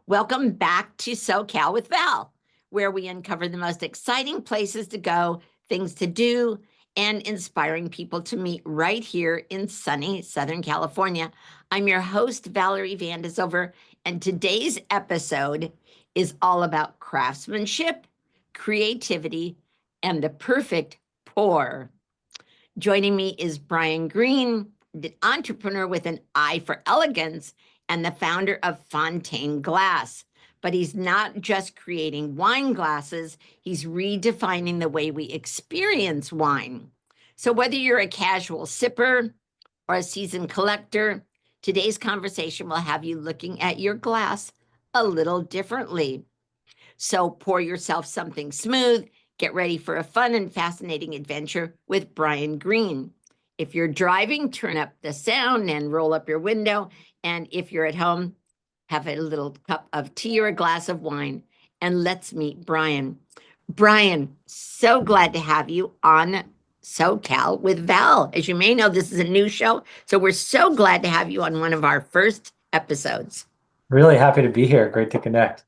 Welcome back to SoCal with Val, where we uncover the most exciting places to go, things to do, and inspiring people to meet right here in sunny Southern California. I'm your host, Valerie Van de Zilver, and today's episode is all about craftsmanship, creativity, and the perfect pour. Joining me is Bryan Green, the entrepreneur with an eye for elegance and the founder of Fontaine Glass. But he's not just creating wine glasses, he's redefining the way we experience wine. So, whether you're a casual sipper or a seasoned collector, today's conversation will have you looking at your glass a little differently. So, pour yourself something smooth. Get ready for a fun and fascinating adventure with Bryan Green. If you're driving, turn up the sound and roll up your window. And if you're at home, have a little cup of tea or a glass of wine. And let's meet Bryan. Bryan, so glad to have you on SoCal with Val. As you may know, this is a new show. So we're so glad to have you on one of our first episodes. Really happy to be here. Great to connect.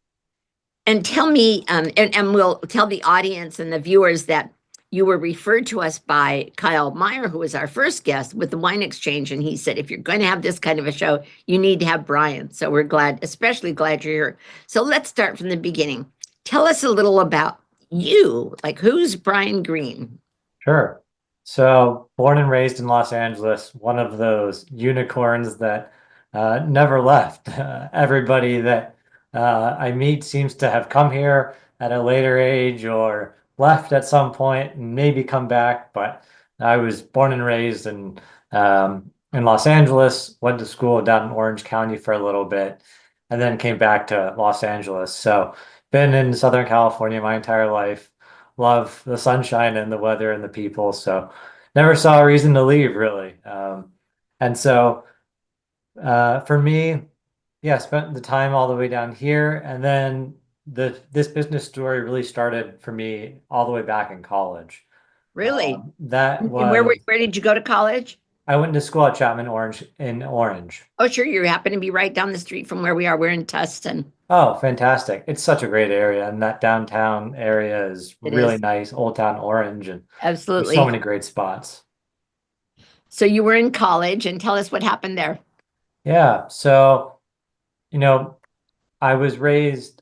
And tell me, and we'll tell the audience and the viewers that you were referred to us by Kyle Meyer, who was our first guest with the Wine Exchange. And he said, if you're going to have this kind of a show, you need to have Bryan. So we're glad, especially glad you're here. So let's start from the beginning. Tell us a little about you. Like, who's Bryan Green? Sure. So, born and raised in Los Angeles, one of those unicorns that never left. Everybody that I meet seems to have come here at a later age or left at some point and maybe come back. But I was born and raised in Los Angeles, went to school down in Orange County for a little bit, and then came back to Los Angeles. So, been in Southern California my entire life. Love the sunshine and the weather and the people. So never saw a reason to leave, really. And so for me, yeah, spent the time all the way down here. And then this business story really started for me all the way back in college. Really? That And was where did you go to college? I went to school at Chapman Orange in Orange. Oh, sure. You happen to be right down the street from where we are. We're in Tustin. Oh, fantastic. It's such a great area, and that downtown area is It really is. nice, Old Town Orange, and there's so Absolutely. many great spots. So you were in college, and tell us what happened there. Yeah, so you know, I was raised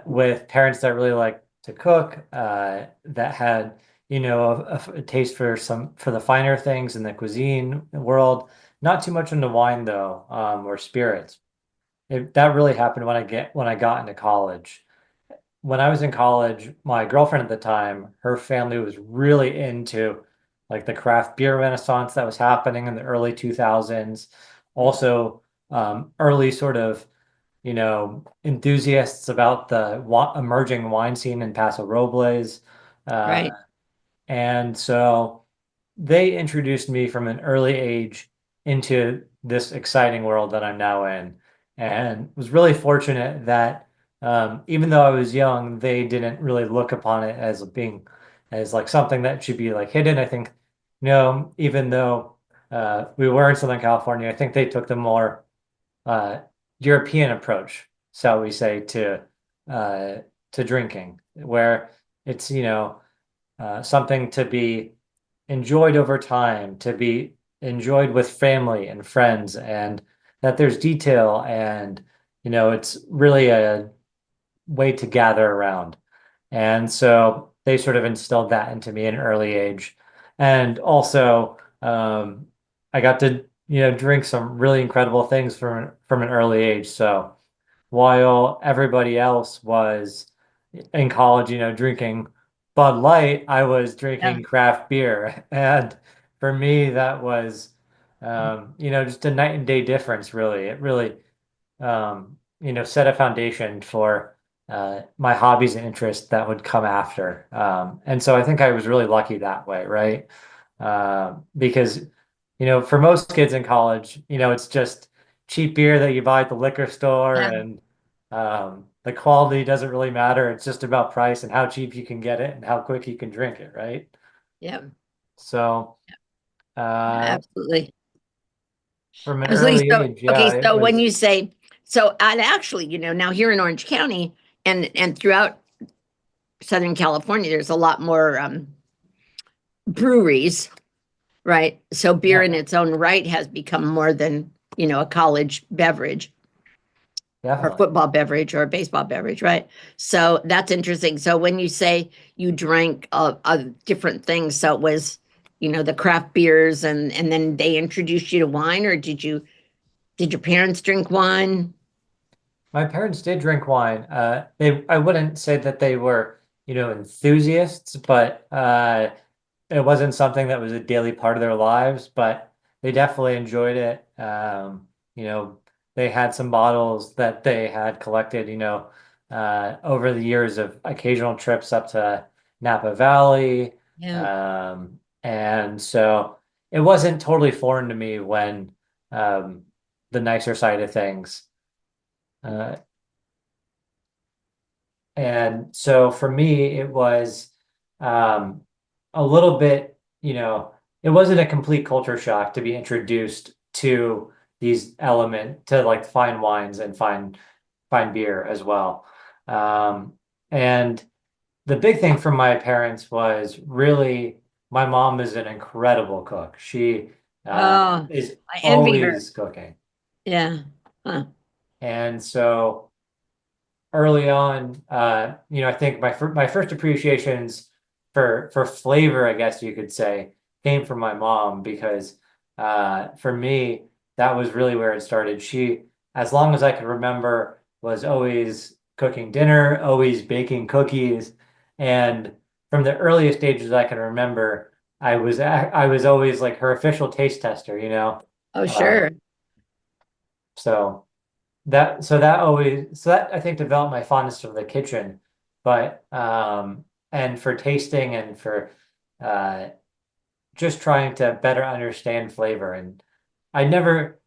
with parents that really like to cook, that had, a taste for the finer things in the cuisine world. Not too much into wine though, or spirits. That really happened when I got into college. When I was in college, my girlfriend at the time, her family was really into like the craft beer renaissance that was happening in the early 2000s. Also, early sort of enthusiasts about the emerging wine scene in Paso Robles. Uh, Right. and so they introduced me from an early age into this exciting world that I'm now in. And was really fortunate that even though I was young, they didn't really look upon it as being as like something that should be like hidden. I think, even though we were in Southern California, I think they took the more uh, European approach, shall we say, uh, to drinking, where it's something to be enjoyed over time, to be enjoyed with family and friends, and that there's detail and it's really a way to gather around. And so they sort of instilled that into me at an early age. And also, I got to, drink some really incredible things from an early age. So while everybody else was in college, drinking Bud Light, I was Yeah. drinking craft beer. And for me, that was, just a night and day difference, really. It really, set a foundation for my hobbies and interests that would come after. And so I think I was really lucky that way, right? Because, for most kids in college, it's just cheap beer that you buy at the liquor store, Yeah. and the quality doesn't really matter. It's just about price and how cheap you can get it and how quick you can drink it, right? Yeah. So uh, Absolutely. from an Absolutely. early So, age, yeah, okay. it So when was. you say, So, and actually, now here in Orange County and throughout Southern California, there's a lot more breweries, right? So beer Yeah, in its own right has become more than, a college beverage or definitely. football beverage or a baseball beverage, right? So that's interesting. So when you say you drank different things, so it was, the craft beers and then they introduced you to wine, or did your parents drink wine? My parents did drink wine. I wouldn't say that they were, enthusiasts, but it wasn't something that was a daily part of their lives, but they definitely enjoyed it. You know, they had some bottles that they had collected, over the years of occasional trips up to Napa Valley. Yeah. And so it wasn't totally foreign to me when um, the nicer side of things. Uh, And so for me, it was um, a little bit, it wasn't a complete culture shock to be introduced to to like fine wines and fine beer as well. Um, and the big thing from my parents was really my mom is an incredible cook. She Oh, is I envy her. always cooking. Yeah. Huh. And so early on, I think my first appreciations for flavor, I guess you could say, came from my mom because for me, that was really where it started. She, as long as I could remember, was always cooking dinner, always baking cookies, and from the earliest ages I can remember, I was always like her official taste tester. Oh, Um, sure. so that I think developed my fondness for the kitchen, but and for tasting and for uh just trying to better understand flavor. And I never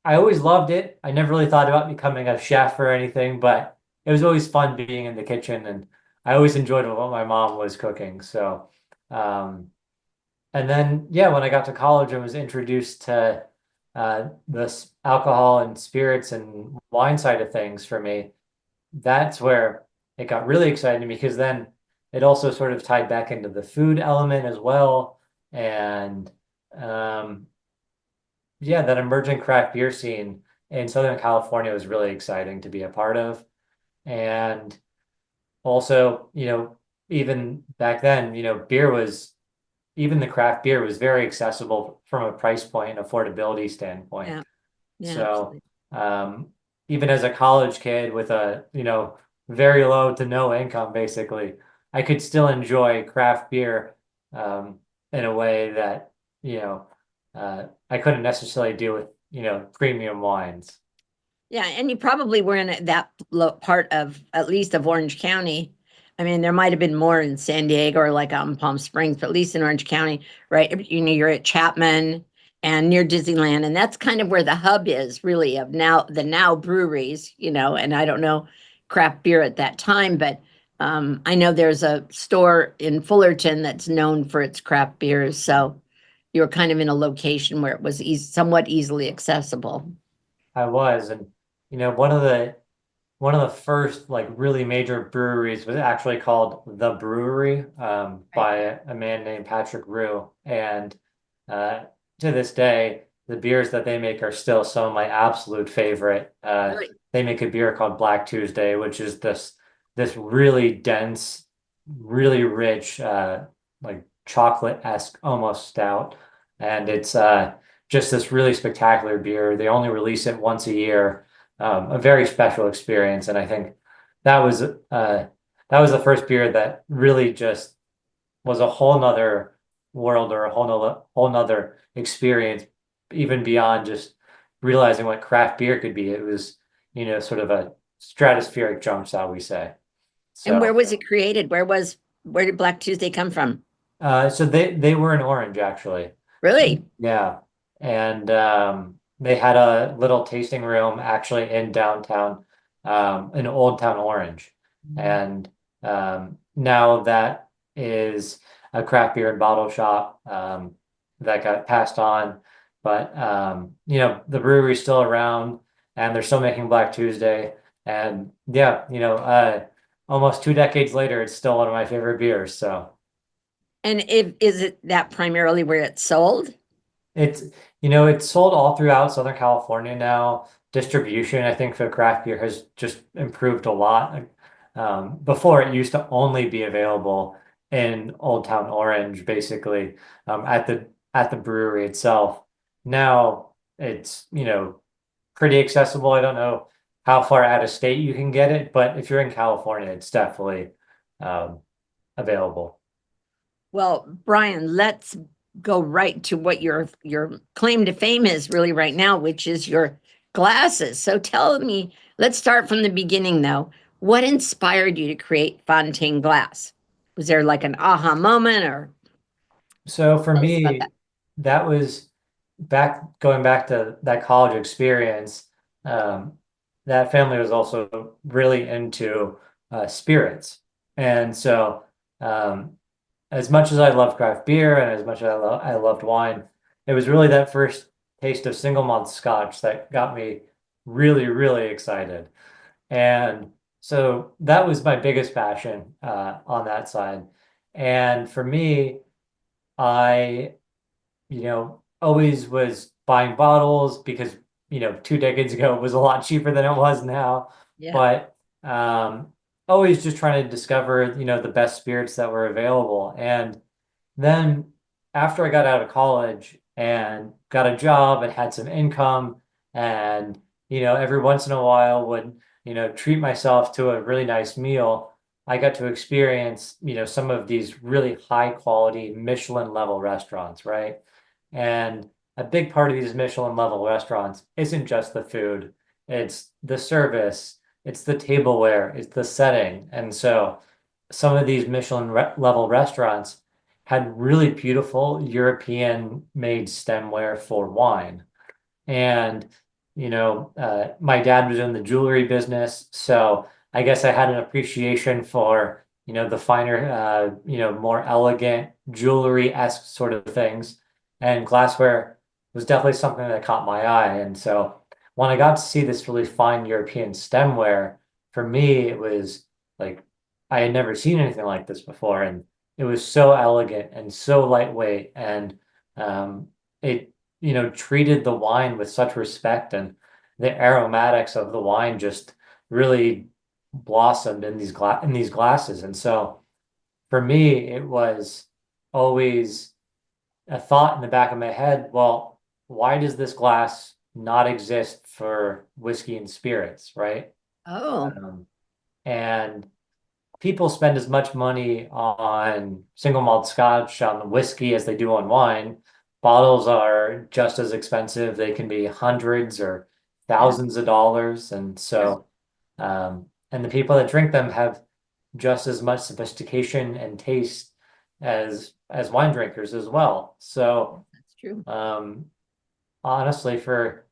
I always loved it. I never really thought about becoming a chef or anything, but it was always fun being in the kitchen, and I always enjoyed what my mom was cooking. So and then, yeah, when I got to college and was introduced to this alcohol and spirits and wine side of things for me, that's where it got really exciting to me because then it also sort of tied back into the food element as well. And um, yeah, that emerging craft beer scene in Southern California was really exciting to be a part of. And also, even back then, even the craft beer was very accessible from a price point and affordability standpoint. Yeah. Yeah, So, absolutely. um, even as a college kid with a, very low to no income, basically, I could still enjoy craft beer, um, in a way that, you know, I couldn't necessarily do with, premium wines. Yeah, and you probably were in that part of, at least of Orange County. I mean, there might have been more in San Diego or like out in Palm Springs, but at least in Orange County, right? You're at Chapman and near Disneyland, and that's kind of where the hub is really of the now breweries, and I don't know craft beer at that time, but I know there's a store in Fullerton that's known for its craft beers. So you were kind of in a location where it was somewhat easily accessible. I was, and, one of the first like really major breweries was actually called The Brewery Right. by a man named Patrick Rue. And uh, to this day, the beers that they make are still some of my absolute favorite. Really? They make a beer called Black Tuesday, which is this really dense, really rich, like chocolate-esque almost stout. And it's just this really spectacular beer. They only release it once a year, a very special experience. And I think that was the first beer that really just was a whole nother world or a whole nother experience, even beyond just realizing what craft beer could be. It was, sort of a stratospheric jump, shall we say. And where So, was it created? Where did Black Tuesday come from? so they were in Orange actually. Really? Yeah. And they had a little tasting room actually in downtown, in Old Town Orange. And now that is a craft beer and bottle shop that got passed on. But the brewery's still around. and they're still making Black Tuesday. And yeah, almost 2 decades later, it's still one of my favorite beers. So And if is it that primarily where it's sold? it's, it's sold all throughout Southern California now. Distribution, I think, for craft beer has just improved a lot. Before, it used to only be available in Old Town Orange, basically, at the brewery itself. Now it's, pretty accessible. I don't know how far out of state you can get it, but if you're in California, it's definitely um, available. Well, Brian, let's go right to what your claim to fame is really right now, which is your glasses. So tell me, let's start from the beginning though. What inspired you to create Fontaine Glass? Was there like an aha moment or So for tell us about me, that? that was going back to that college experience. Um, that family was also really into spirits, and so um, as much as I loved craft beer and as much as I loved wine, it was really that first taste of single malt scotch that got me really, really excited. And so that was my biggest passion on that side. And for me, I, always was buying bottles because, 2 decades ago it was a lot cheaper than it was now. Yeah. But always just trying to discover, the best spirits that were available. And then after I got out of college and got a job and had some income and, every once in a while would, treat myself to a really nice meal, I got to experience, some of these really high quality Michelin level restaurants, right? And a big part of these Michelin level restaurants isn't just the food, it's the service, it's the tableware, it's the setting. And so some of these Michelin level restaurants had really beautiful European made stemware for wine. And, my dad was in the jewelry business. So I guess I had an appreciation for, the finer, more elegant jewelry-esque sort of things. And glassware was definitely something that caught my eye. And so when I got to see this really fine European stemware, for me, it was like I had never seen anything like this before. And it was so elegant and so lightweight. And it treated the wine with such respect, and the aromatics of the wine just really blossomed in these glasses. And so for me, it was always a thought in the back of my head, well, why does this glass not exist for whiskey and spirits, right? Oh, Um, and people spend as much money on single malt scotch, on whiskey as they do on wine. Bottles are just as expensive. They can be hundreds or yeah, thousands of dollars. And sure. so, and the people that drink them have just as much sophistication and taste as wine drinkers as well. So, That's true. um, honestly, for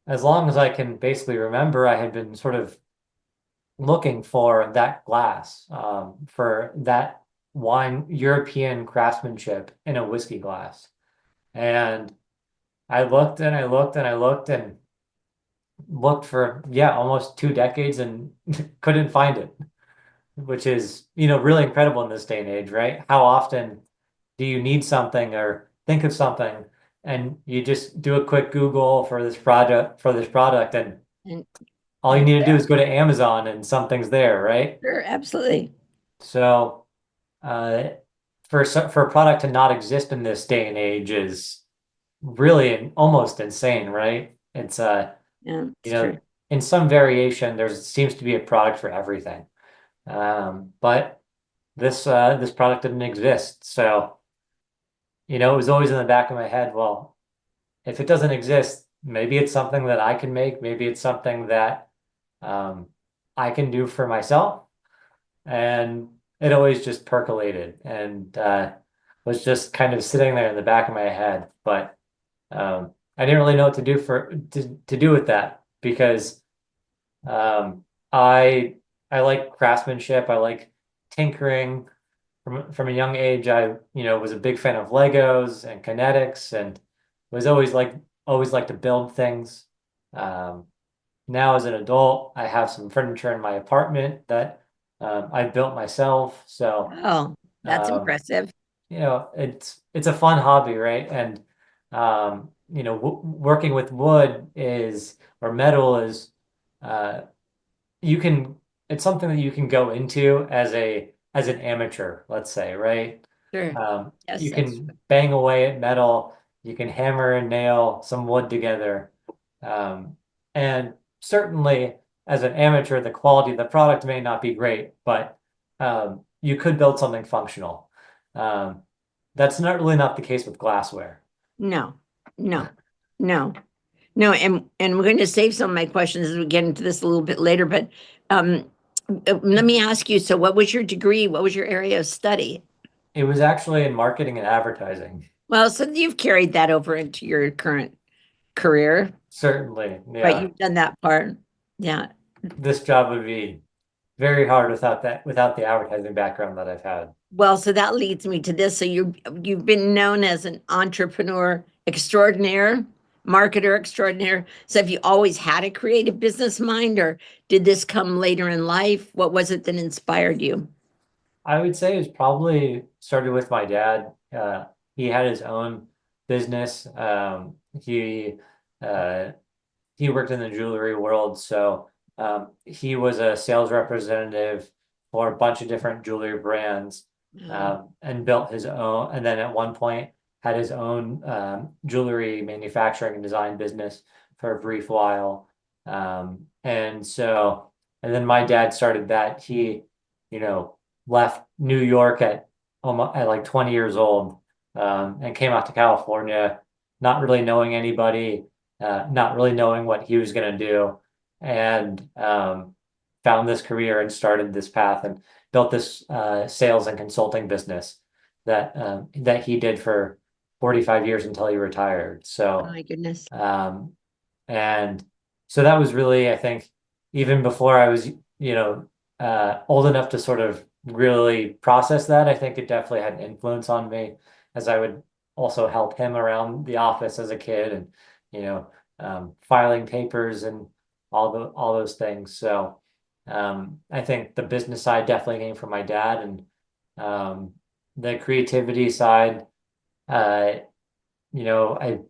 as long as I can basically remember, I had been sort of looking for that glass, for that wine, European craftsmanship in a whiskey glass. And I looked and I looked and I looked and looked for, yeah, almost 2 decades and couldn't find it, which is, really incredible in this day and age, right? How often do you need something or think of something and you just do a quick Google for this product, and And all you it's need to do there. is go to Amazon and something's there, right? Sure, absolutely. So uh, for a product to not exist in this day and age is really almost insane, right? It's Yeah, you it's true. know, in some variation, there seems to be a product for everything. But this product didn't exist. So, it was always in the back of my head, well, if it doesn't exist, maybe it's something that I can make, maybe it's something that um, I can do for myself. And it always just percolated and was just kind of sitting there in the back of my head. But I didn't really know what to do to do with that because um, I I like craftsmanship. I like tinkering. From a young age, I was a big fan of Legos and kinetics and was always like to build things. Um, Now as an adult, I have some furniture in my apartment that I've built myself. So Oh, that's um, impressive. it's a fun hobby, right? And w working with wood is or metal is uh, you can it's something that you can go into as an amateur, let's say, right? Sure. Yes, You that's can bang away at metal, you can hammer and nail some wood together. And certainly as an amateur, the quality of the product may not be great, but you could build something functional. Um, that's not really not the case with glassware. no, no, no. No, and we're going to save some of my questions as we get into this a little bit later, but um, let me ask you, so what was your degree? What was your area of study? It was actually in marketing and advertising. Well, so you've carried that over into your current career, Certainly, right? yeah. You've done that part. Yeah. This job would be very hard without the advertising background that I've had. Well, so that leads me to this. So you've been known as an entrepreneur extraordinaire, marketer extraordinaire. So have you always had a creative business mind, or did this come later in life? What was it that inspired you? I would say it's probably started with my dad. He had his own business. Uh, he worked in the jewelry world, so he was a sales representative for a bunch of different jewelry brands, Oh, and built his own. And then at one point had his own jewelry manufacturing and design business for a brief while. And then my dad started that. He, you know, left New York at almost at like 20 years old, and came out to California, not really knowing anybody, not really knowing what he was going to do, and found this career and started this path and built this sales and consulting business that he did for 45 years until he retired. oh So my goodness. um, and so that was really, I think, even before I was, old enough to sort of really process that, I think it definitely had an influence on me as I would also help him around the office as a kid and, you know, filing papers and all those things. So I think the business side definitely came from my dad and the creativity side, uh, I'm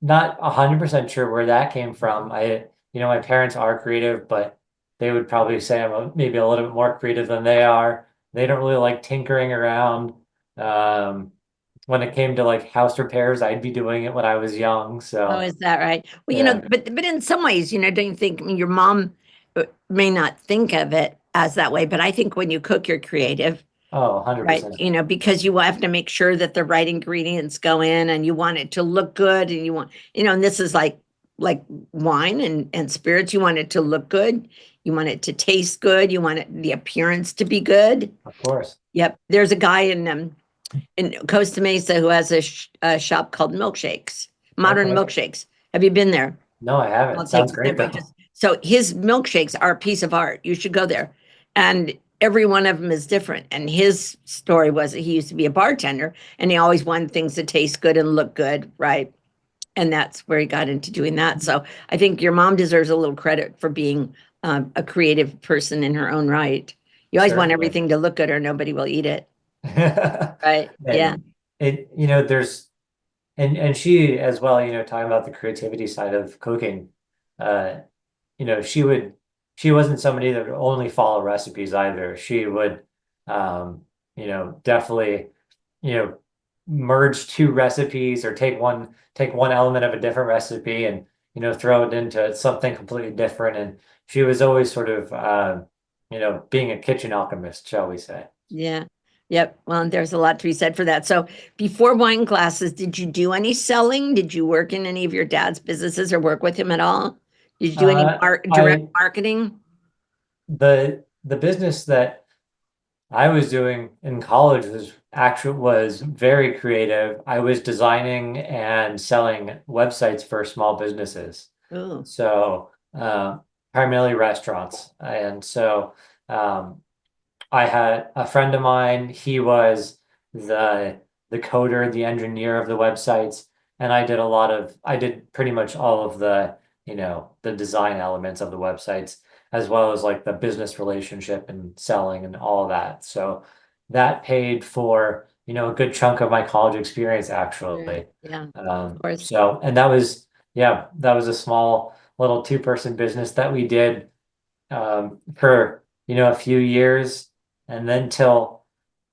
not 100% sure where that came from. My parents are creative, but they would probably say maybe a little bit more creative than they are. They don't really like tinkering around. Um, when it came to like house repairs, I'd be doing it when I was young. Oh, So is that right? Well, yeah. but in some ways, don't you think, I mean, your mom may not think of it as that way, but I think when you cook, you're creative. Oh, Right, 100%. because you have to make sure that the right ingredients go in and you want it to look good and you want, and this is like wine and spirits, you want it to look good, you want it to taste good, you want the appearance to be good. Of course. Yep, there's a guy in Costa Mesa who has a shop called Milkshakes, Modern Okay. Milkshakes. Have you been there? No, I I'll haven't. take Sounds it there, great but though. just so his milkshakes are a piece of art. You should go there. And every one of them is different. And his story was that he used to be a bartender and he always wanted things to taste good and look good, right? And that's where he got into doing that. So I think your mom deserves a little credit for being a creative person in her own right. You always want Certainly. everything to look good or nobody will eat it, right? Yeah. And there's and she as well, talking about the creativity side of cooking, uh, she wasn't somebody that would only follow recipes either. She would, definitely, you know, merge two recipes or take one element of a different recipe and, throw it into something completely different. And she was always sort of, being a kitchen alchemist, shall we say. Yeah. Yep. Well, there's a lot to be said for that. So before wine classes, did you do any selling? Did you work in any of your dad's businesses or work with him at all? Did you do any Uh, direct I marketing? the business that I was doing in college was very creative. I was designing and selling websites for small businesses. Oh, So primarily restaurants. And so um, I had a friend of mine, he was the the coder, the engineer of the websites, and I did pretty much all of the the design elements of the websites, as well as like the business relationship and selling and all of that. So that paid for, a good chunk of my college experience Sure. actually. Yeah, of course. So, and that was a small little two-person business that we did for, a few years. And then till,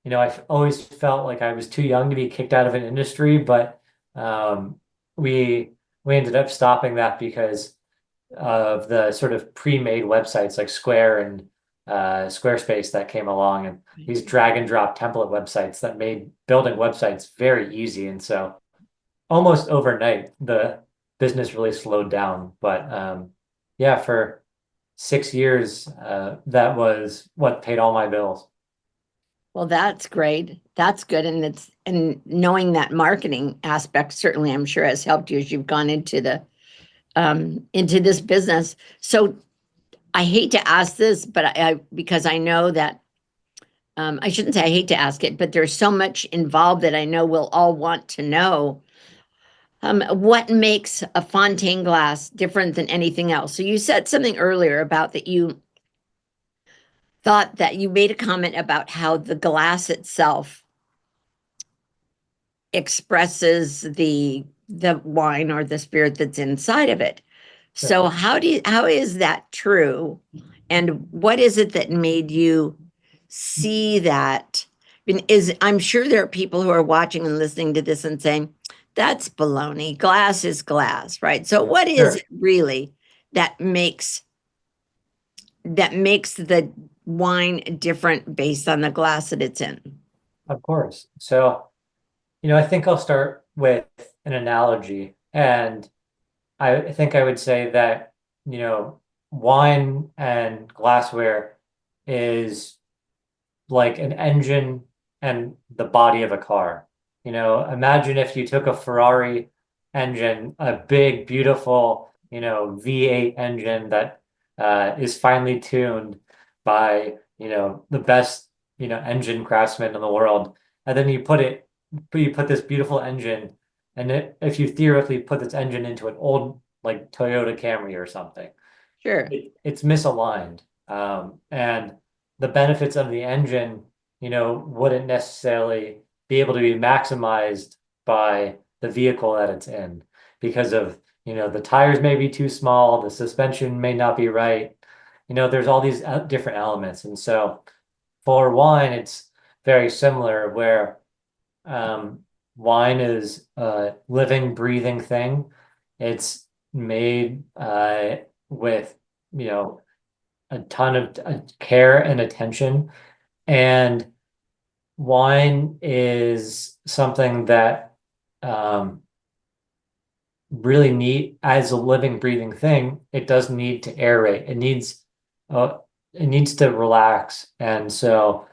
I've always felt like I was too young to be kicked out of an industry, but um, we we ended up stopping that because of the sort of pre-made websites like Square and Squarespace that came along, and these drag and drop template websites that made building websites very easy. And so almost overnight, the business really slowed down. But yeah, for 6 years, that was what paid all my bills. Well, that's great. That's good. And knowing that marketing aspect certainly I'm sure has helped you as you've gone into the into this business. So I hate to ask this, but because I know that I shouldn't say I hate to ask it, but there's so much involved that I know we'll all want to know. What makes a Fontaine glass different than anything else? So you said something earlier about that you thought that you made a comment about how the glass itself expresses the wine or the spirit that's inside of it. Sure. So how is that true? And what is it that made you see that? I'm sure there are people who are watching and listening to this and saying, that's baloney. Glass is glass, right? So what is Sure. it really that makes the wine different based on the glass that it's in? Of course. So, I think I'll start with an analogy. And I think I would say that, wine and glassware is like an engine and the body of a car. Imagine if you took a Ferrari engine, a big, beautiful, V8 engine that is finely tuned by, the best, engine craftsman in the world. And then you put this beautiful engine, and if you theoretically put this engine into an old like Toyota Camry or something, Sure. it's misaligned. And the benefits of the engine, wouldn't necessarily be able to be maximized by the vehicle that it's in because of, the tires may be too small, the suspension may not be right. There's all these different elements. And so for wine, it's very similar where um, wine is a living, breathing thing. It's made with, you know, a ton of care and attention. And wine is something that um, really need as a living, breathing thing. It does need to aerate. Uh, it needs to relax. And so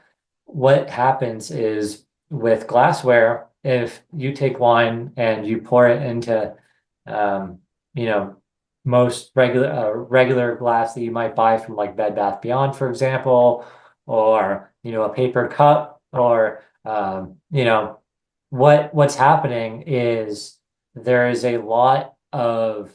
what happens is with glassware, if you take wine and you pour it into, um, you know, most regular glass that you might buy from like Bed Bath Beyond, for example, or a paper cup, or what's happening is there is a lot of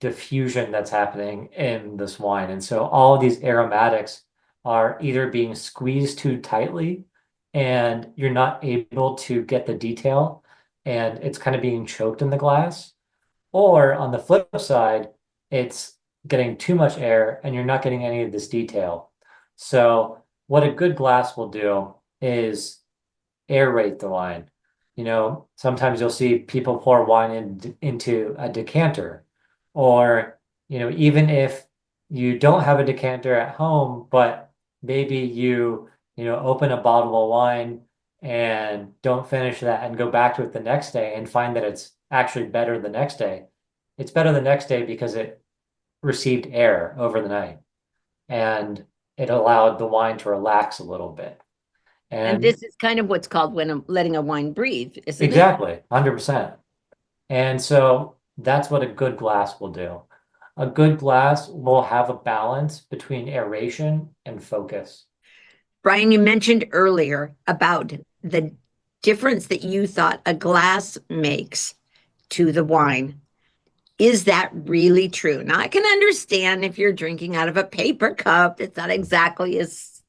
diffusion that's happening in this wine. And so all of these aromatics are either being squeezed too tightly and you're not able to get the detail and it's kind of being choked in the glass. Or on the flip side, it's getting too much air and you're not getting any of this detail. So what a good glass will do is aerate the wine. Sometimes you'll see people pour wine into a decanter, or, even if you don't have a decanter at home, but maybe open a bottle of wine and don't finish that and go back to it the next day and find that it's actually better the next day. It's better the next day because it received air over the night and it allowed the wine to relax a little bit. And And this is kind of what's called when letting a wine breathe, isn't it? exactly, 100%. And so that's what a good glass will do. A good glass will have a balance between aeration and focus. Bryan, you mentioned earlier about the difference that you thought a glass makes to the wine. Is that really true? Now, I can understand if you're drinking out of a paper cup, it's not exactly as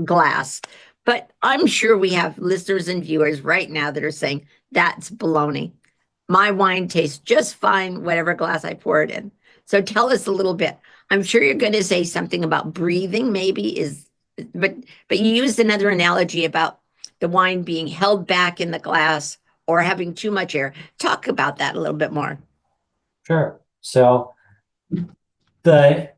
glass. But I'm sure we have listeners and viewers right now that are saying that's baloney. My wine tastes just fine, whatever glass I pour it in. So tell us a little bit. I'm sure you're going to say something about breathing, maybe is, but you used another analogy about the wine being held back in the glass or having too much air. Talk about that a little bit more. Sure. So the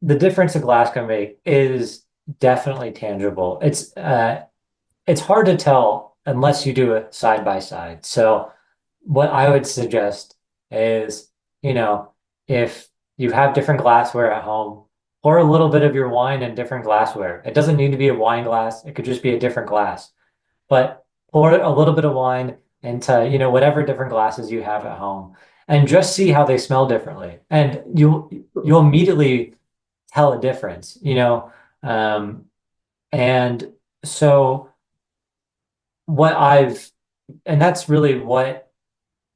the difference a glass can make is definitely tangible. It's hard to tell unless you do it side by side. So what I would suggest is, you know, if you have different glassware at home, pour a little bit of your wine in different glassware. It doesn't need to be a wine glass. It could just be a different glass. But pour a little bit of wine into, whatever different glasses you have at home and just see how they smell differently. And you'll immediately tell a difference. Um, and so what I've and that's really what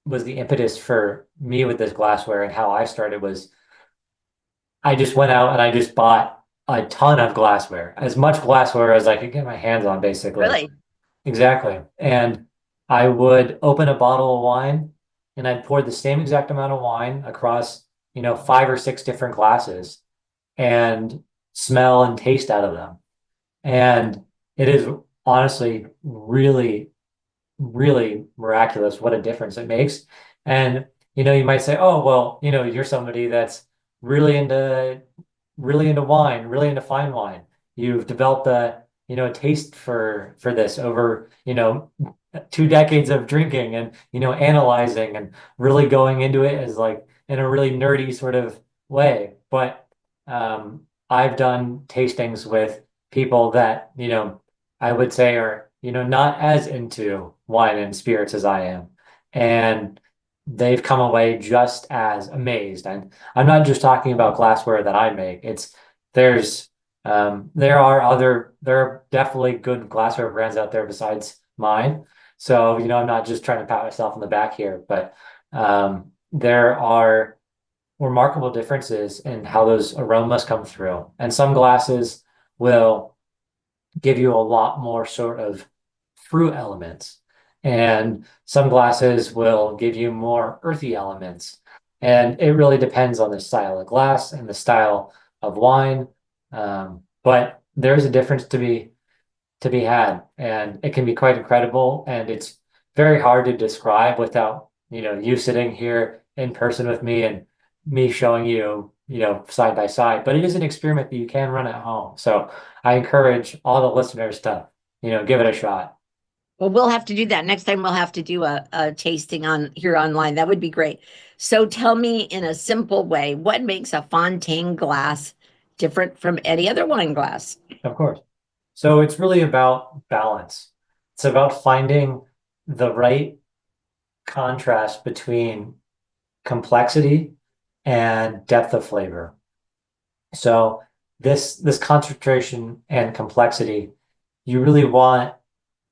was the impetus for me with this glassware and how I started was I just went out and I just bought a ton of glassware, as much glassware as I could get my hands on, basically. Really? Exactly. And I would open a bottle of wine and I'd pour the same exact amount of wine across, five or six different glasses and smell and taste out of them. And it is honestly really, really miraculous what a difference it makes. And you might say, "Oh, well, you're somebody that's really into really into wine, really into fine wine. You've developed a taste for this over, 2 decades of drinking and, analyzing and really going into it as like in a really nerdy sort of way." But I've done tastings with people that, I would say are, not as into wine and spirits as I am. And they've come away just as amazed. And I'm not just talking about glassware that I make. There's there are definitely good glassware brands out there besides mine. So, I'm not just trying to pat myself on the back here, but there are remarkable differences in how those aromas come through. And some glasses will give you a lot more sort of fruit elements. And some glasses will give you more earthy elements. And it really depends on the style of glass and the style of wine. But there's a difference to be had, and it can be quite incredible. And it's very hard to describe without, you sitting here in person with me and me showing you, side by side. But it is an experiment that you can run at home. So I encourage all the listeners to, give it a shot. Well, we'll have to do that. Next time we'll have to do a tasting on here online. That would be great. So tell me in a simple way, what makes a Fontaine glass different from any other wine glass? Of course. So it's really about balance. It's about finding the right contrast between complexity and depth of flavor. So this concentration and complexity, you really want,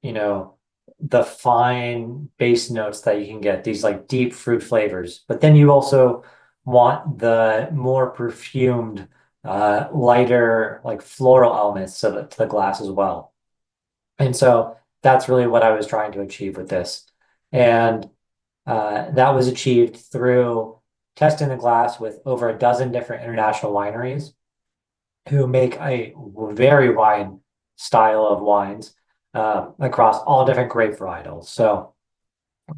you know, the fine base notes that you can get, these like deep fruit flavors. But then you also want the more perfumed, lighter, like floral elements to the glass as well. And so that's really what I was trying to achieve with this. And that was achieved through testing the glass with over a dozen different international wineries who make a very wide style of wines across all different grape varietals. So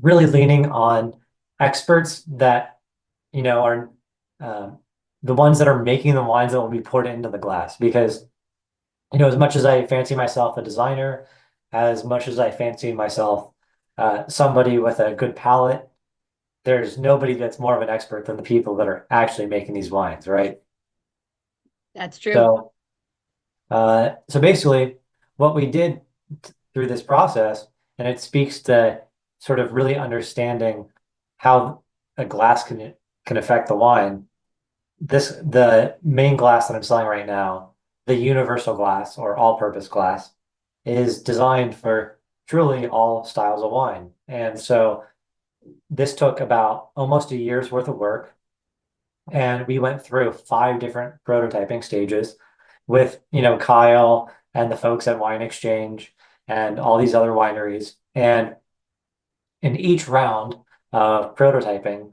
really leaning on experts that, are the ones that are making the wines that will be poured into the glass. Because, as much as I fancy myself a designer, as much as I fancy myself somebody with a good palate, there's nobody that's more of an expert than the people that are actually making these wines, right? That's true. So, so basically, what we did through this process, and it speaks to sort of really understanding how a glass can affect the wine. The main glass that I'm selling right now, the universal glass or all-purpose glass, is designed for truly all styles of wine. And so this took about almost a year's worth of work. And we went through 5 different prototyping stages with, Kyle and the folks at Wine Exchange and all these other wineries. And in each round of prototyping,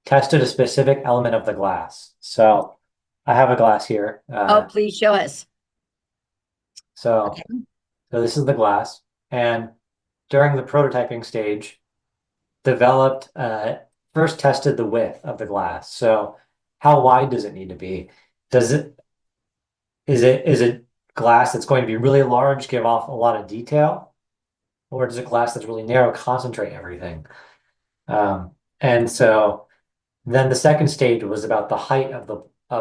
tested a specific element of the glass. So I have a glass here. Oh, please show us. So, Okay. so this is the glass. And during the prototyping stage, developed, first tested the width of the glass. So how wide does it need to be? Does it is it glass that's going to be really large, give off a lot of detail, or does it glass that's really narrow, concentrate everything? And so then the second stage was about the height of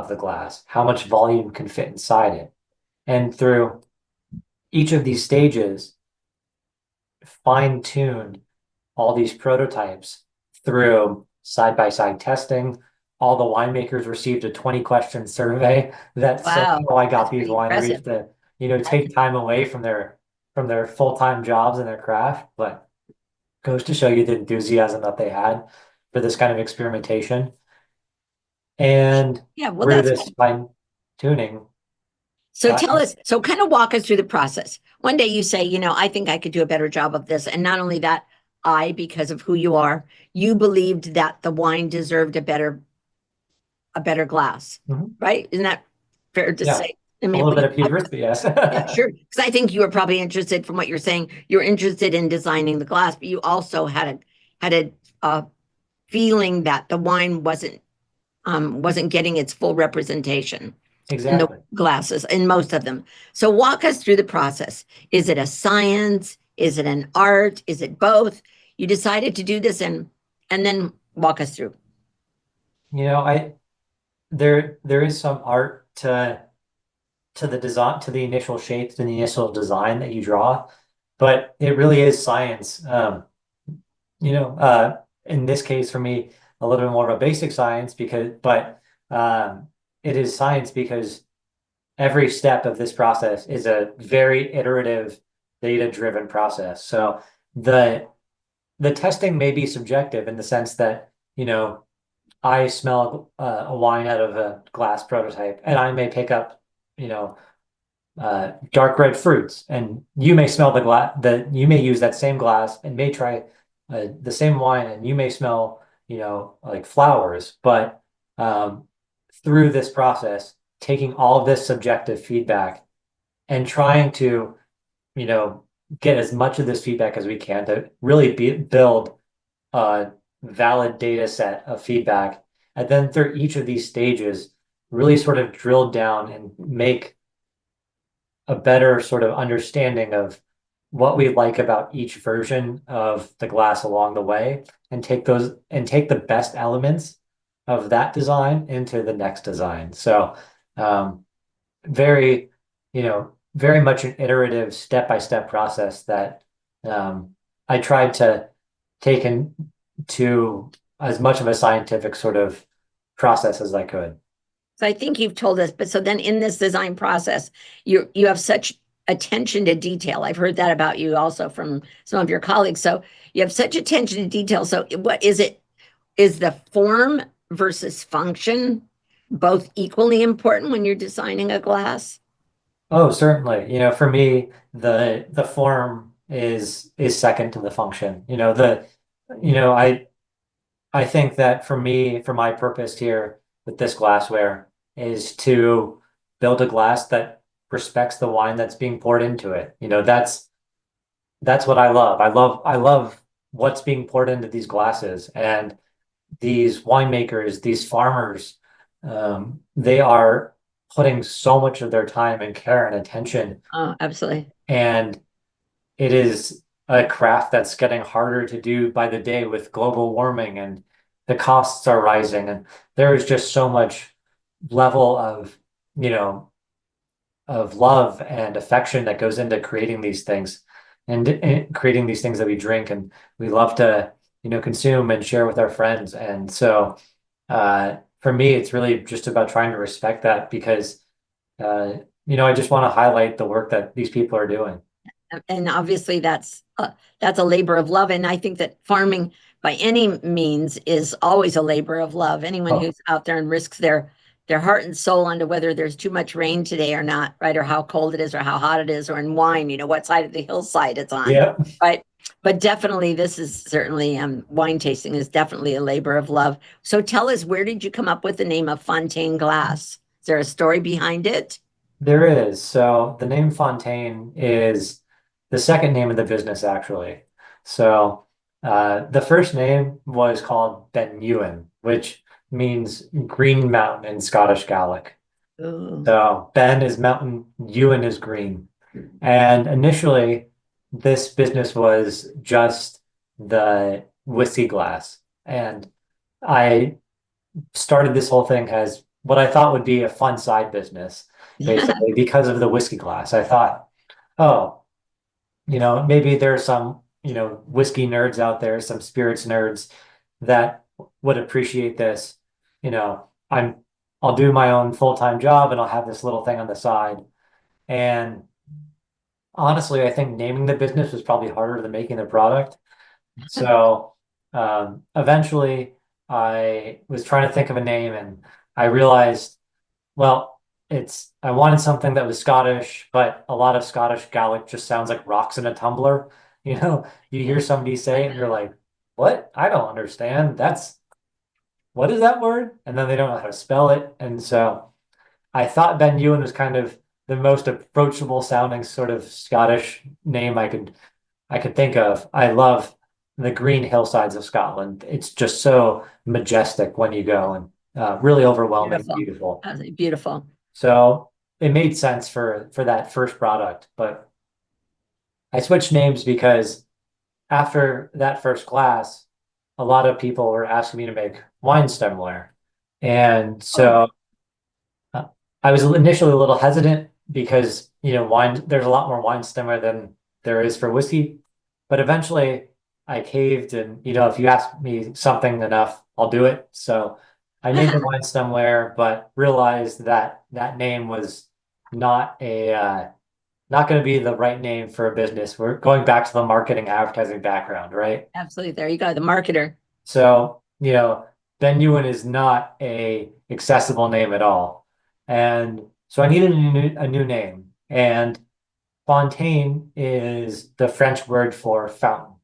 the glass, how much volume can fit inside it. And through each of these stages, fine-tuned all these prototypes through side-by-side testing. All the winemakers received a 20-question survey that said Wow, how I got that's these pretty impressive. wineries to, take time away from their full-time jobs and their craft, but goes to show you the enthusiasm that they had for this kind of experimentation. And Yeah, well, through that's this cool. fine tuning, So uh, tell us, so kind of walk us through the process. One day you say, I think I could do a better job of this. And not only that, because of who you are, you believed that the wine deserved a better glass, mhm, right? Isn't that fair to yeah, say? I a mean, little bit of hubris, but yes. yeah, sure. Because I think you were probably interested, from what you're saying, you're interested in designing the glass, but you also had a feeling that the wine wasn't getting its full representation in the Exactly. glasses, in most of them. So walk us through the process. Is it a science? Is it an art? Is it both? You decided to do this, and then walk us through. I there is some art to the design, to the initial shapes, to the initial design that you draw, but it really is science. In this case for me, a little bit more of a basic science but it is science because every step of this process is a very iterative, data-driven process. So the the testing may be subjective in the sense that, I smell a wine out of a glass prototype, and I may pick up, you know, dark red fruits, and you may smell the glass that you may use that same glass and may try the same wine, and you may smell, like flowers. But through this process, taking all of this subjective feedback and trying to, you know, get as much of this feedback as we can to really build a valid data set of feedback. And then through each of these stages, really sort of drill down and make a better sort of understanding of what we like about each version of the glass along the way, and take the best elements of that design into the next design. So very, very much an iterative step-by-step process that I tried to take into as much of a scientific sort of process as I could. So I think you've told us, but so then in this design process, you have such attention to detail. I've heard that about you also from some of your colleagues. So you have such attention to detail. So what is it? Is the form versus function both equally important when you're designing a glass? Oh, certainly. For me, the form is second to the function. You know, I think that for me, for my purpose here with this glassware is to build a glass that respects the wine that's being poured into it. That's what I love. I love what's being poured into these glasses, and these winemakers, these farmers, they are putting so much of their time and care and attention, Oh, absolutely. and it is a craft that's getting harder to do by the day with global warming, and the costs are rising, and there is just so much level you know, of love and affection that goes into creating these things, and creating these things that we drink and we love to, consume and share with our friends. And so for me, it's really just about trying to respect that because I just want to highlight the work that these people are doing. And obviously that's a labor of love. And I think that farming by any means is always a labor of love. Anyone Oh, who's out there and risks their heart and soul onto whether there's too much rain today or not, right? Or how cold it is or how hot it is, or in wine, what side of the hillside it's on. yeah. Right. But definitely this is certainly wine tasting is definitely a labor of love. So tell us, where did you come up with the name of Fontaine Glass? Is there a story behind it? There is. So the name Fontaine is the second name of the business, actually. So the first name was called Ben Ewan, which means Green Mountain in Scottish Gaelic. Ooh. So Ben is mountain, Ewan is green. And initially, this business was just the whiskey glass. And I started this whole thing as what I thought would be a fun side business, basically, because of the whiskey glass. I thought, oh, maybe there's some, whiskey nerds out there, some spirits nerds that would appreciate this. You know, I'm I'll do my own full-time job and I'll have this little thing on the side. And honestly, I think naming the business was probably harder than making the product. So eventually I was trying to think of a name and I realized, well, I wanted something that was Scottish, but a lot of Scottish Gaelic just sounds like rocks in a tumbler. You hear somebody say it and you're like, what? I don't understand. What is that word? And then they don't know how to spell it. And so I thought Ben Ewan was kind of the most approachable sounding sort of Scottish name I could think of. I love the green hillsides of Scotland. It's just so majestic when you go and really overwhelming, Beautiful. beautiful. Absolutely beautiful. So it made sense for that first product, but I switched names because after that first class, a lot of people were asking me to make wine stemware. And Oh, so I was initially a little hesitant because, wine, there's a lot more wine stemware than there is for whiskey. But eventually I caved and, if you ask me something enough, I'll do it. So I made the wine stemware, but realized that that name was not not going to be the right name for a business. We're going back to the marketing advertising background, right? absolutely. There you go. The marketer. So, Ben Ewan is not a accessible name at all. And so I needed a new name. And Fontaine is the French word for fountain.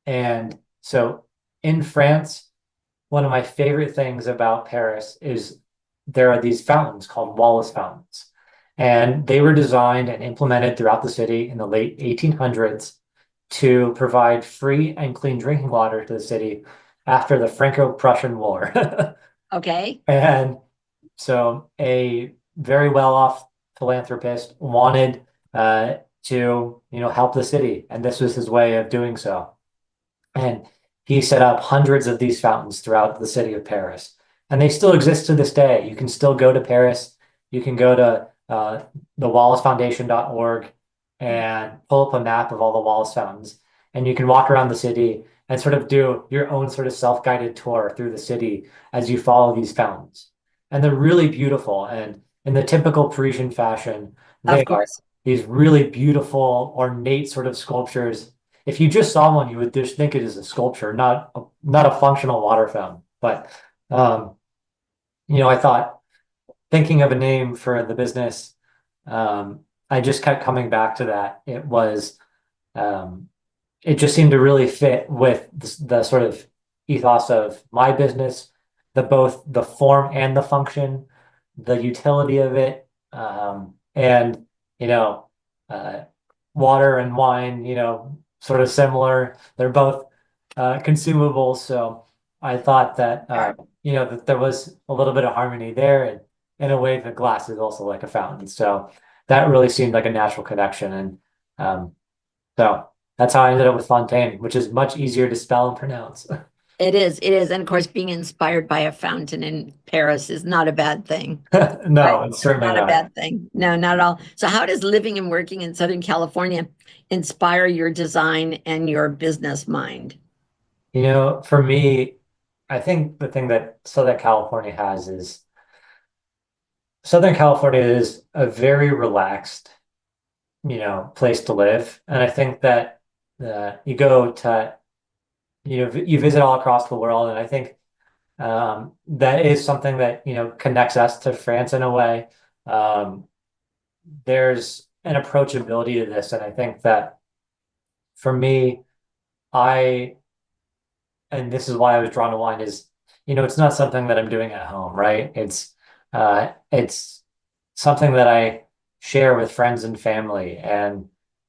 And so in France, one of my favorite things about Paris is there are these fountains called Wallace fountains. And they were designed and implemented throughout the city in the late 1800s to provide free and clean drinking water to the city after the Franco-Prussian War. Okay. And so a very well-off philanthropist wanted to, help the city, and this was his way of doing so. And he set up hundreds of these fountains throughout the city of Paris. And they still exist to this day. You can still go to Paris. You can go to the wallacefoundation.org and pull up a map of all the Wallace fountains. And you can walk around the city and sort of do your own sort of self-guided tour through the city as you follow these fountains. And they're really beautiful. And in the typical Parisian fashion, they Of are course. these really beautiful, ornate sort of sculptures. If you just saw one, you would just think it is a sculpture, not a functional water fountain. But um, I thought thinking of a name for the business, I just kept coming back to that. Um, it just seemed to really fit with the sort of ethos of my business, both the form and the function, the utility of it, and you know, uh, water and wine, sort of similar. They're both consumables, so I thought that Sure. that there was a little bit of harmony there, and in a way, the glass is also like a fountain. So that really seemed like a natural connection, and so that's how I ended up with Fontaine, which is much easier to spell and pronounce. It is. It is. And of course, being inspired by a fountain in Paris is not a bad thing. Right? No, it's certainly Not a not. bad thing. No, not at all. So how does living and working in Southern California inspire your design and your business mind? For me, I think the thing that Southern California has is Southern California is a very relaxed, place to live. And I think that you go to you visit all across the world, and I think that is something that, connects us to France in a way. Um, there's an approachability to this, and I think that for me, I and this is why I was drawn to wine is, it's not something that I'm doing at home, right? It's something that I share with friends and family. And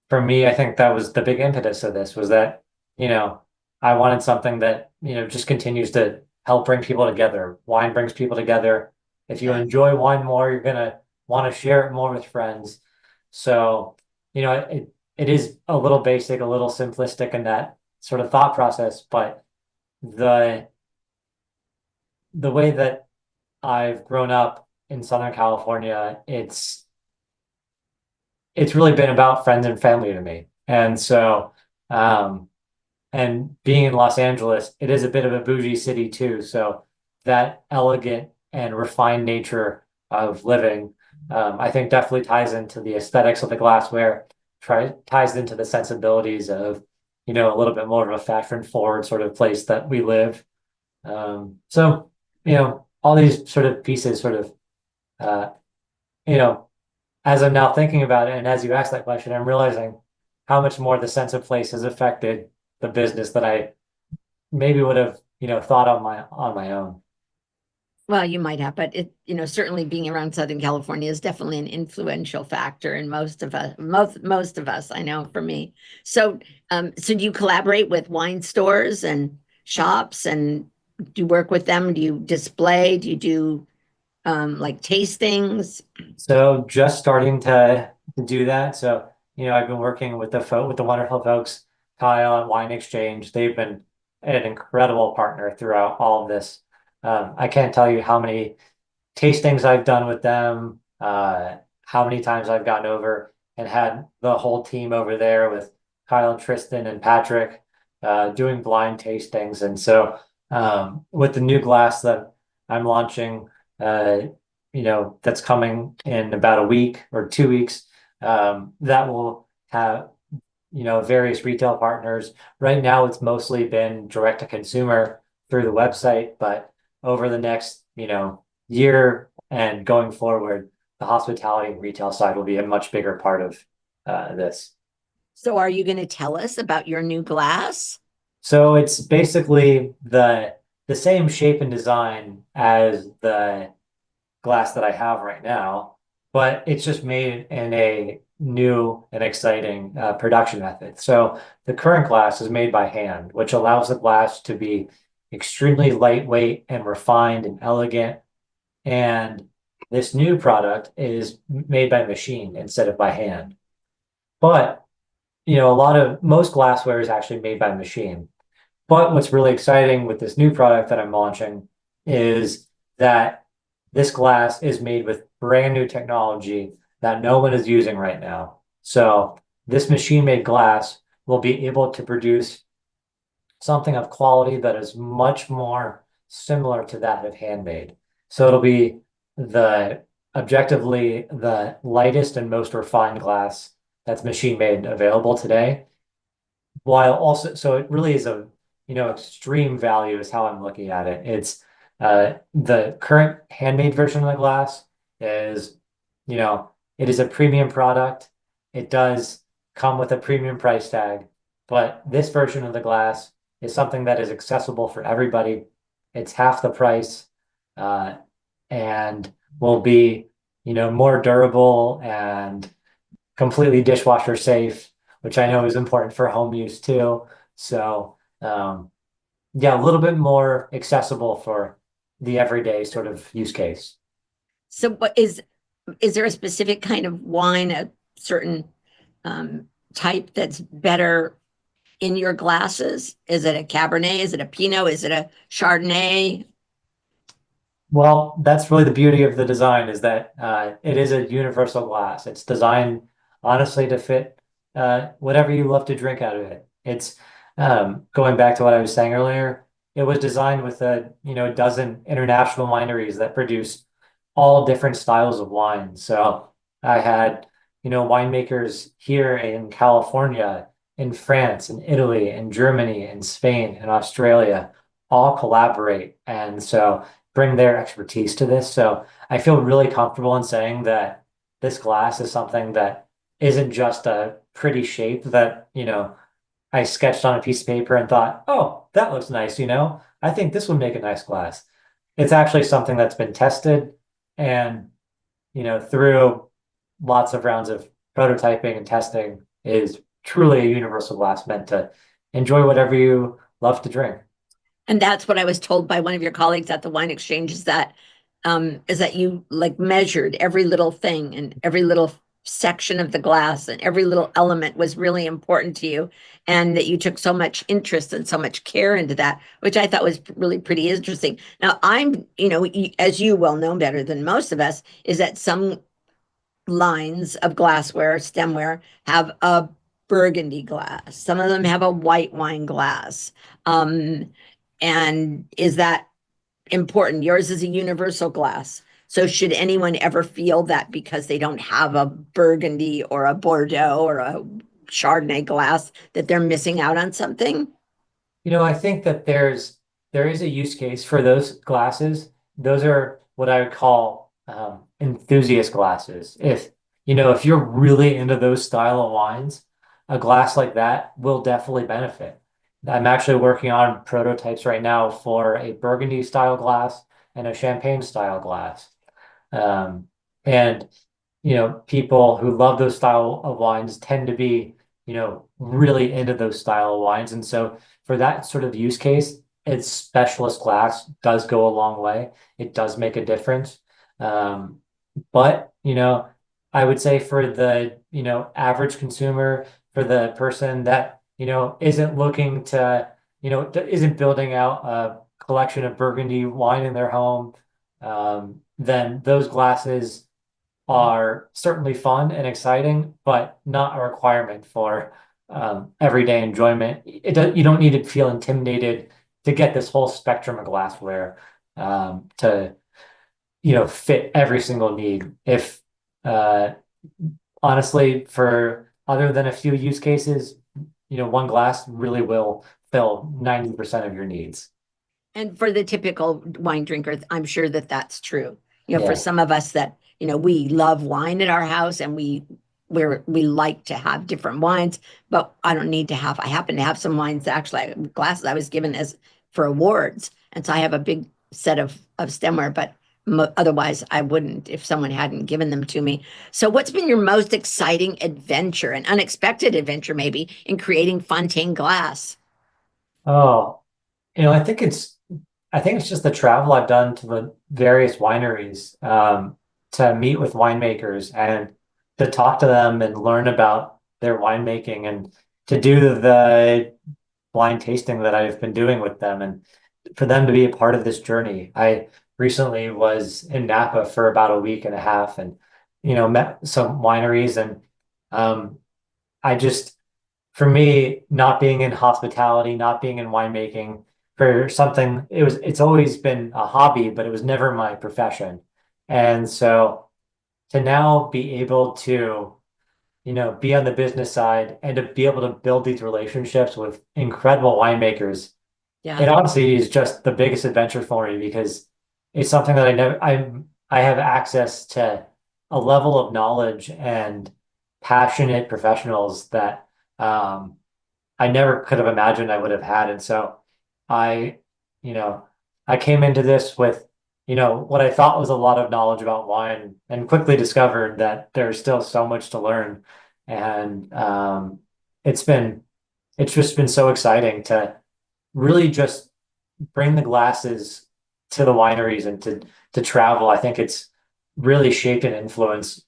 for me, I think that was the big impetus of this was that, you know, I wanted something that, just continues to help bring people together. Wine brings people together. If you Yes. enjoy wine more, you're gonna want to share it more with friends. So, it is a little basic, a little simplistic in that sort of thought process, but the the way that I've grown up in Southern California, it's really been about friends and family to me. And so, um, and being in Los Angeles, it is a bit of a bougie city too. So that elegant and refined nature of living, I think definitely ties into the aesthetics of the glassware, ties into the sensibilities of, a little bit more of a fashion forward sort of place that we live. So, all these sort of pieces sort of, uh, you know, as I'm now thinking about it, and as you asked that question, I'm realizing how much more the sense of place has affected the business that I maybe would have, thought on my own. Well, you might have, but certainly being around Southern California is definitely an influential factor in most of us, I know for me. So, so do you collaborate with wine stores and shops and do you work with them? Do you display? Do you do like tastings? So just starting to do that. So, I've been working with the wonderful folks, Kyle at Wine Exchange. They've been an incredible partner throughout all of this. I can't tell you how many tastings I've done with them, how many times I've gotten over and had the whole team over there with Kyle and Tristan and Patrick doing blind tastings. And so with the new glass that I'm launching, that's coming in about a week or 2 weeks, that will have various retail partners. Right now, it's mostly been direct to consumer through the website, but over the next, year and going forward, the hospitality and retail side will be a much bigger part of this. So are you going to tell us about your new glass? So it's basically the same shape and design as the glass that I have right now, but it's just made in a new and exciting production method. So the current glass is made by hand, which allows the glass to be extremely lightweight and refined and elegant. And this new product is made by machine instead of by hand. But, most glassware is actually made by machine. But what's really exciting with this new product that I'm launching is that this glass is made with brand new technology that no one is using right now. So this machine-made glass will be able to produce something of quality that is much more similar to that of handmade. So it'll be the objectively the lightest and most refined glass that's machine made available today while also so it really is a extreme value is how I'm looking at it. It's the current handmade version of the glass is it is a premium product. It does come with a premium price tag, but this version of the glass is something that is accessible for everybody. It's half the price, uh, and will be more durable and completely dishwasher safe, which I know is important for home use too. So, yeah, a little bit more accessible for the everyday sort of use case. So what is there a specific kind of wine, a certain type that's better in your glasses? Is it a Cabernet? Is it a Pinot? Is it a Chardonnay? Well, that's really the beauty of the design is that it is a universal glass. It's designed honestly to fit whatever you love to drink out of it. It's going back to what I was saying earlier. It was designed with a dozen international wineries that produce all different styles of wine. So I had winemakers here in California in France and Italy and Germany and Spain and Australia all collaborate and so bring their expertise to this. So I feel really comfortable in saying that this glass is something that isn't just a pretty shape that, I sketched on a piece of paper and thought, oh, that looks nice, I think this would make a nice glass. It's actually something that's been tested and, through lots of rounds of prototyping and testing is truly a universal glass meant to enjoy whatever you love to drink. And that's what I was told by one of your colleagues at the wine exchange is that you like measured every little thing and every little section of the glass and every little element was really important to you and that you took so much interest and so much care into that, which I thought was really pretty interesting. Now, as you well know better than most of us, is that some lines of glassware, stemware, have a burgundy glass. Some of them have a white wine glass. Um, and is that important? Yours is a universal glass. So should anyone ever feel that because they don't have a burgundy or a Bordeaux or a Chardonnay glass that they're missing out on something? I think that there is a use case for those glasses. Those are what I would call enthusiast glasses. If you're really into those style of wines, a glass like that will definitely benefit. I'm actually working on prototypes right now for a Burgundy style glass and a Champagne style glass. Um, and people who love those style of wines tend to be, really into those style of wines. And so for that sort of use case, its specialist glass does go a long way. It does make a difference. Um, but, I would say for the, average consumer, for the person that, isn't looking to, isn't building out a collection of Burgundy wine in their home, then those glasses are certainly fun and exciting, but not a requirement for everyday enjoyment. You don't need to feel intimidated to get this whole spectrum of glassware to fit every single need. If uh, honestly, for other than a few use cases, one glass really will fill 90% of your needs. And for the typical wine drinker, I'm sure that that's true. For Yeah. some of us that, we love wine at our house and we like to have different wines, but I happen to have some wines actually glasses I was given as for awards. And so I have a big set of stemware, but otherwise I wouldn't if someone hadn't given them to me. So what's been your most exciting adventure, an unexpected adventure maybe in creating Fontaine Glass? Oh, I think it's just the travel I've done to the various wineries to meet with winemakers and to talk to them and learn about their winemaking and to do the blind tasting that I've been doing with them and for them to be a part of this journey. I recently was in Napa for about a week and a half and met some wineries and um, I just for me, not being in hospitality, not being in winemaking, for something, it's always been a hobby, but it was never my profession. And so to now be able to, be on the business side and to be able to build these relationships with incredible winemakers, Yeah. it honestly is just the biggest adventure for me because it's something that I have access to a level of knowledge and passionate professionals that I never could have imagined I would have had. And so I, you know, I came into this with, what I thought was a lot of knowledge about wine and quickly discovered that there's still so much to learn. And it's been, it's just been so exciting to really just bring the glasses to the wineries and to travel. I think it's really shaped and influenced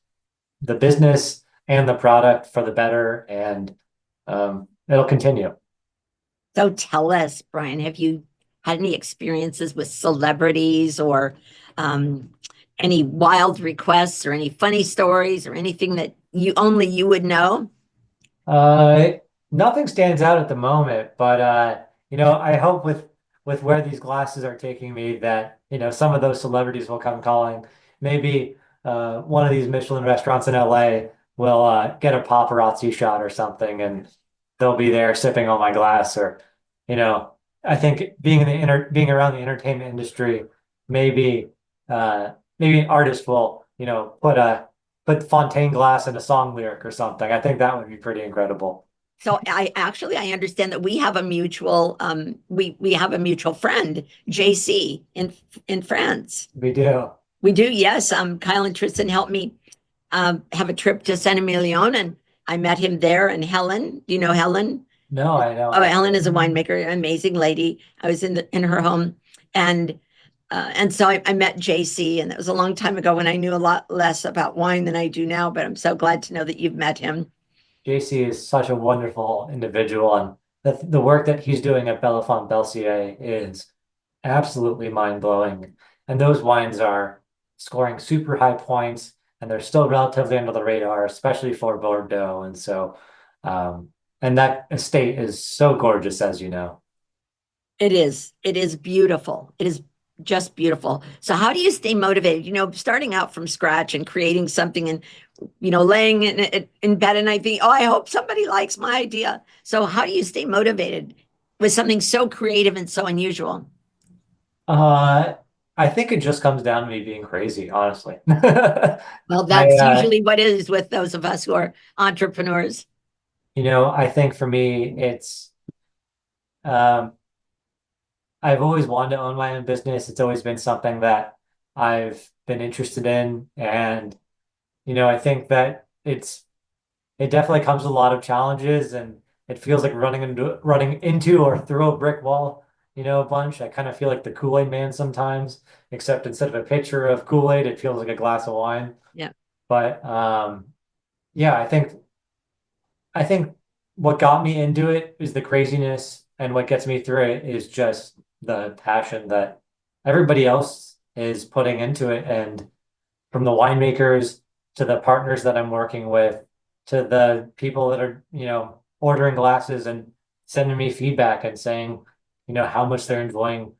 the business and the product for the better. And it'll continue. So tell us, Brian, have you had any experiences with celebrities or um, any wild requests or any funny stories or anything that you would know? Uh, Nothing stands out at the moment, but I hope with where these glasses are taking me that, some of those celebrities will come calling. Maybe one of these Michelin restaurants in LA will get a paparazzi shot or something, and they'll be there sipping on my glass, or, you know, I think being around the entertainment industry, maybe maybe an artist will, put Fontaine Glass in a song lyric or something. I think that would be pretty incredible. So I understand that we have a mutual we have a mutual friend, JC in France. We do. We do, yes. Kyle and Tristan helped me have a trip to San Emilion, and I met him there. And Helen, do you know Helen? No, I don't Oh, Helen actually. is a winemaker, amazing lady. I was in her home, and so I met JC, and that was a long time ago when I knew a lot less about wine than I do now. But I'm so glad to know that you've met him. JC is such a wonderful individual, and the work that he's doing at Bellafont Belsier is absolutely mind-blowing. And those wines are scoring super high points, and they're still relatively under the radar, especially for Bordeaux. And so, and that estate is so gorgeous, as you know. It is. It is beautiful. It is just beautiful. So how do you stay motivated? Starting out from scratch and creating something and laying in bed and I think, oh, I hope somebody likes my idea. So how do you stay motivated with something so creative and so unusual? Uh, I think it just comes down to me being crazy, honestly. Well, I, that's usually what it is with those of us who are entrepreneurs. I think for me, um, I've always wanted to own my own business. It's always been something that I've been interested in. And, I think that it definitely comes with a lot of challenges, and it feels like running into or through a brick wall, a bunch. I kind of feel like the Kool-Aid man sometimes, except instead of a pitcher of Kool-Aid, it feels like a glass of wine. Yeah. But yeah, I think what got me into it is the craziness, and what gets me through it is just the passion that everybody else is putting into it. And from the winemakers to the partners that I'm working with to the people that are, ordering glasses and sending me feedback and saying, how much they're enjoying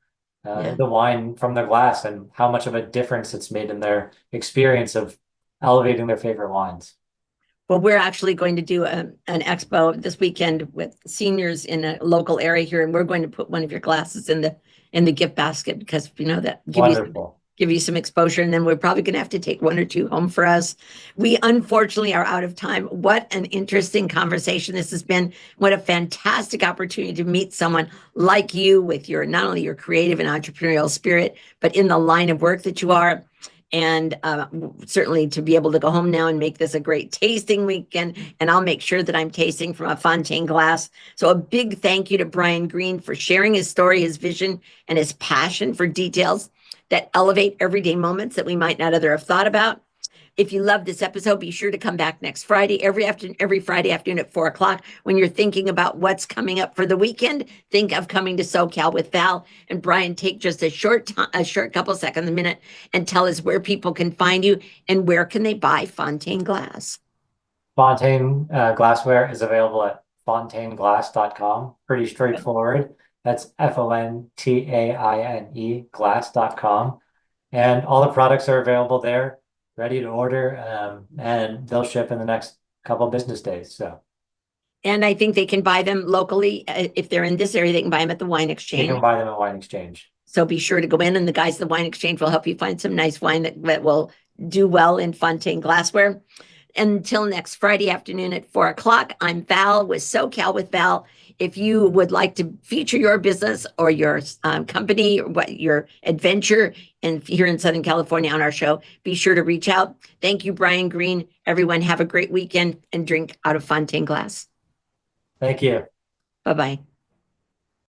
Yeah. the wine from their glass and how much of a difference it's made in their experience of elevating their favorite wines. Well, we're actually going to do an expo this weekend with seniors in a local area here, and we're going to put one of your glasses in the gift basket because that Wonderful. give you some exposure, and then we're probably going to have to take one or two home for us. We unfortunately are out of time. What an interesting conversation this has been. What a fantastic opportunity to meet someone like you with your not only your creative and entrepreneurial spirit, but in the line of work that you are. And certainly to be able to go home now and make this a great tasting weekend. And I'll make sure that I'm tasting from a Fontaine Glass. So a big thank you to Bryan Green for sharing his story, his vision, and his passion for details that elevate everyday moments that we might not other have thought about. If you love this episode, be sure to come back next Friday, every Friday afternoon at 4 o'clock. When you're thinking about what's coming up for the weekend, think of coming to SoCal with Val and Bryan. Take just a short couple seconds, a minute, and tell us where people can find you and where can they buy Fontaine Glass. Fontaine glassware is available at fontaineglass.com. Pretty straightforward. That's Fontaine glass.com. And all the products are available there, ready to order, and they'll ship in the next couple business days. So And I think they can buy them locally. If they're in this area, they can buy them at the Wine you Exchange. can buy them at Wine Exchange. So be sure to go in, and the guys at the Wine Exchange will help you find some nice wine that will do well in Fontaine glassware. Until next Friday afternoon at 4 o'clock, I'm Val with SoCal with Val. If you would like to feature your business or your company or what your adventure here in Southern California on our show, be sure to reach out. Thank you, Bryan Green. Everyone, have a great weekend and drink out of Fontaine Glass. Thank you. Bye bye.